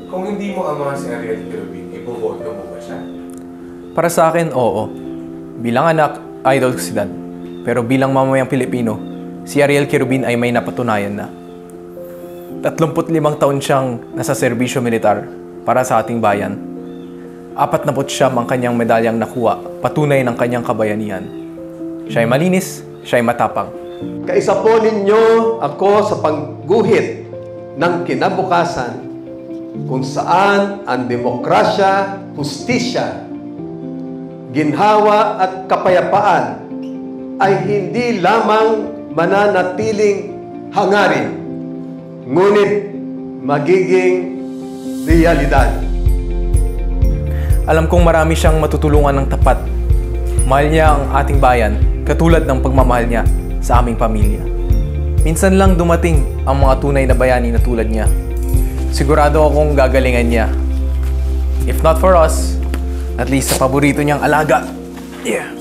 Kung hindi mo ama si Ariel Quirobin, iboboto mo ba siya? Para sa akin, oo. Bilang anak, idol ko si Dad. Pero bilang mamayang Pilipino, si Ariel Quirobin ay may napatunayan na. 35 taon siyang nasa serbisyo militar para sa ating bayan. 49 ang kanyang medalyang nakuha, patunay ng kanyang kabayanihan. Siya ay malinis, siya ay matapang. Kaisa po ninyo ako sa pagguhit ng kinabukasan kung saan ang demokrasya, hustisya, ginhawa at kapayapaan ay hindi lamang mananatiling hangarin, ngunit magiging realidad. Alam kong marami siyang matutulungan ng tapat. Mahal niya ang ating bayan, katulad ng pagmamahal niya sa aming pamilya. Minsan lang dumating ang mga tunay na bayani na tulad niya. Sigurado akong gagalingan niya. If not for us, at least sa paborito niyang alaga. Yeah.